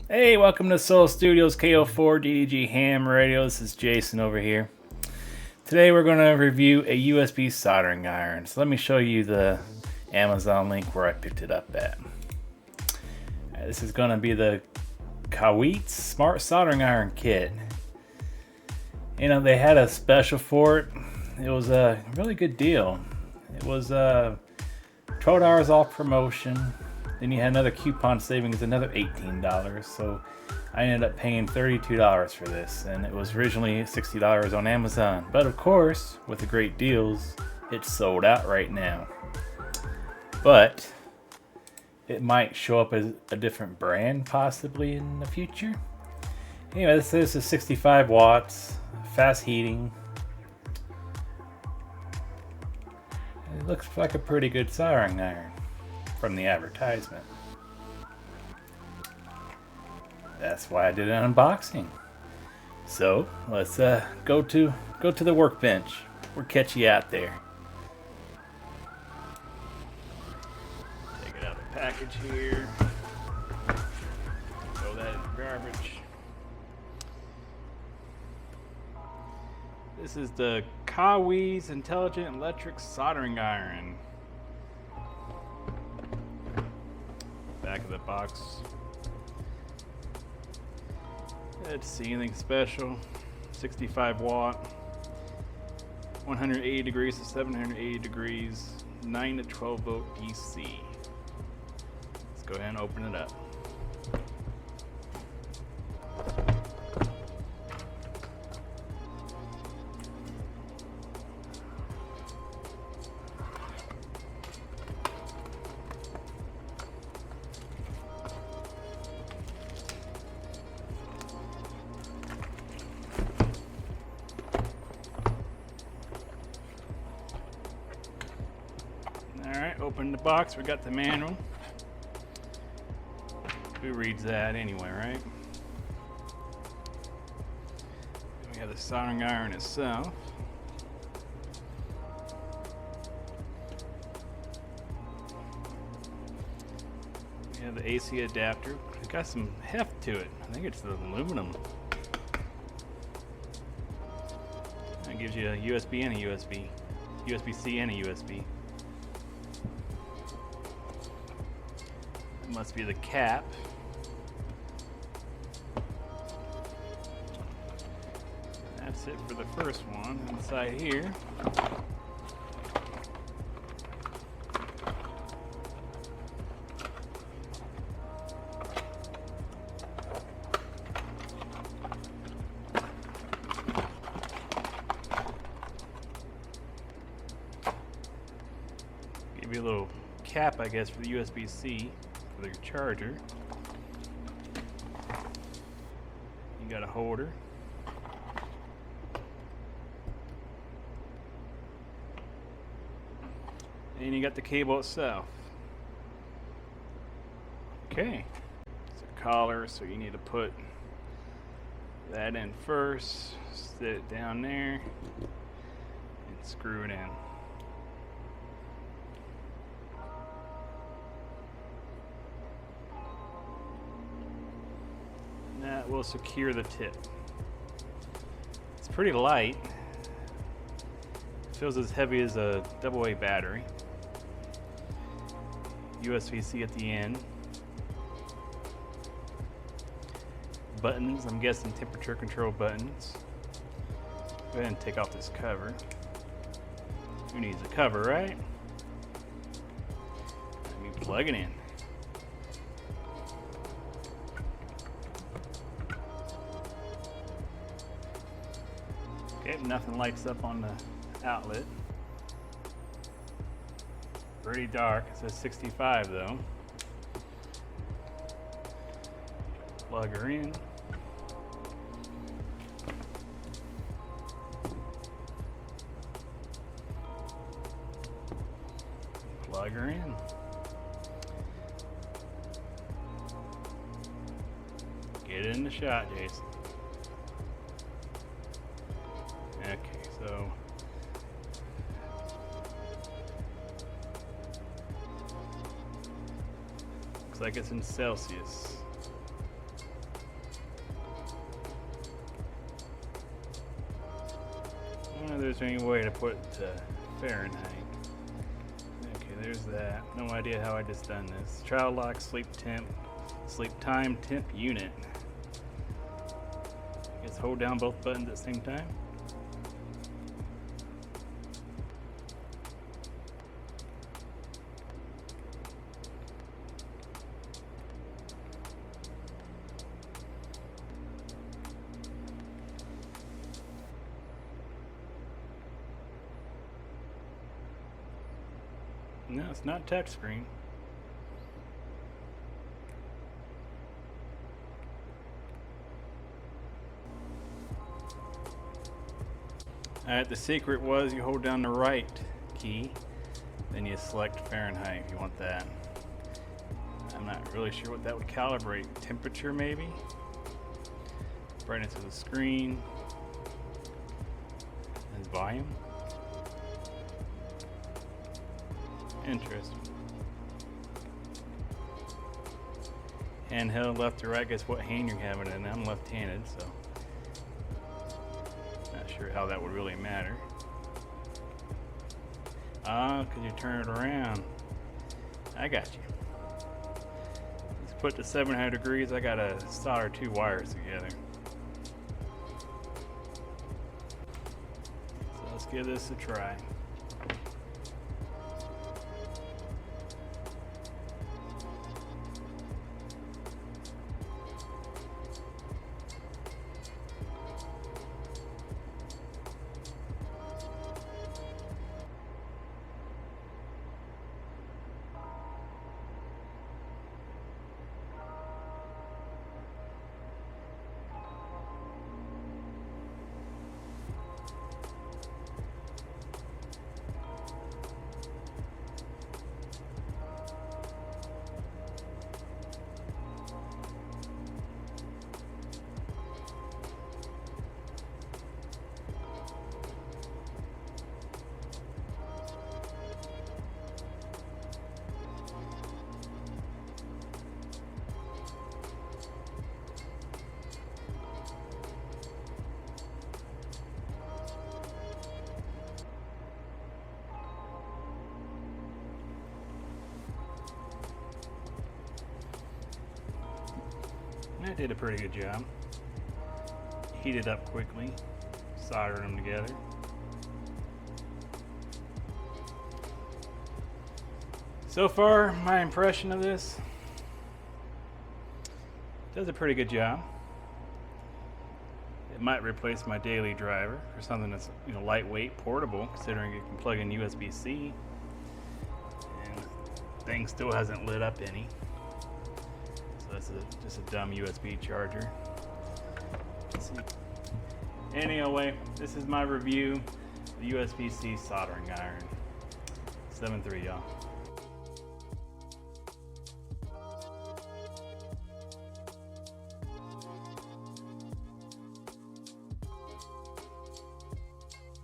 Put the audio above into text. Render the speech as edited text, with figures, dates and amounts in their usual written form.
Hey, welcome to Soul Studios KO4 DDG Ham Radio. This is Jason over here. Today we're going to review a USB soldering iron. So let me show you the Amazon link where I picked it up at. This is going to be the Kawitz Smart Soldering Iron Kit. You know, they had a special for it. It was a really good deal. It was $12 off promotion. Then you had another coupon savings, another $18. So I ended up paying $32 for this, and it was originally $60 on Amazon. But of course, with the great deals, it's sold out right now. But it might show up as a different brand possibly in the future. Anyway, this is 65 watts, fast heating. It looks like a pretty good soldering iron from the advertisement. That's why I did an unboxing. So let's go to the workbench. We'll catch you out there. Take it out of the package here. Throw that in the garbage. This is the Kawitz Intelligent Electric Soldering Iron. Back of the box. Let's see, anything special. 65 watt, 180 degrees to 780 degrees, 9 to 12 volt DC. Let's go ahead and open it up. Alright, open the box. We got the manual. Who reads that anyway, right? We have the soldering iron itself. We have the AC adapter. It's got some heft to it. I think it's the aluminum. That gives you a USB and a USB. USB-C and a USB. Must be the cap. That's it for the first one. Inside here, give you a little cap, I guess, for the USB-C. For your charger. You got a holder. And you got the cable itself. Okay. It's a collar, so you need to put that in first, set it down there, and screw it in. That will secure the tip. It's pretty light. It feels as heavy as a AA battery. USB-C at the end. Buttons, I'm guessing temperature control buttons. Go ahead and take off this cover. Who needs a cover, right? Let me plug it in. Okay, nothing lights up on the outlet. Pretty dark. It says 65 though. Plug her in. Plug her in. Get it in the shot, Jason. Okay, so looks like it's in Celsius. wonder if there's any way to put Fahrenheit. Okay, there's that. No idea how I just done this. Child lock, sleep time, temp unit. I guess hold down both buttons at the same time. No, it's not touchscreen. Alright, the secret was you hold down the right key, then you select Fahrenheit if you want that. I'm not really sure what that would calibrate. Temperature maybe? Brightness of the screen. And volume. Interesting. Handheld left to right, guess what hand you're having it in. I'm left-handed, so not sure how that would really matter. Because you turn it around. I got you. Let's put to 700 degrees. I gotta solder two wires together. So let's give this a try. I did a pretty good job. Heated up quickly, soldering them together. So far, my impression of this does a pretty good job. It might replace my daily driver for something that's lightweight, portable, considering you can plug in USB-C, and the thing still hasn't lit up any. So that's just a dumb USB charger. Let's see. Anyway, this is my review of the USB-C soldering iron. 7.3, y'all.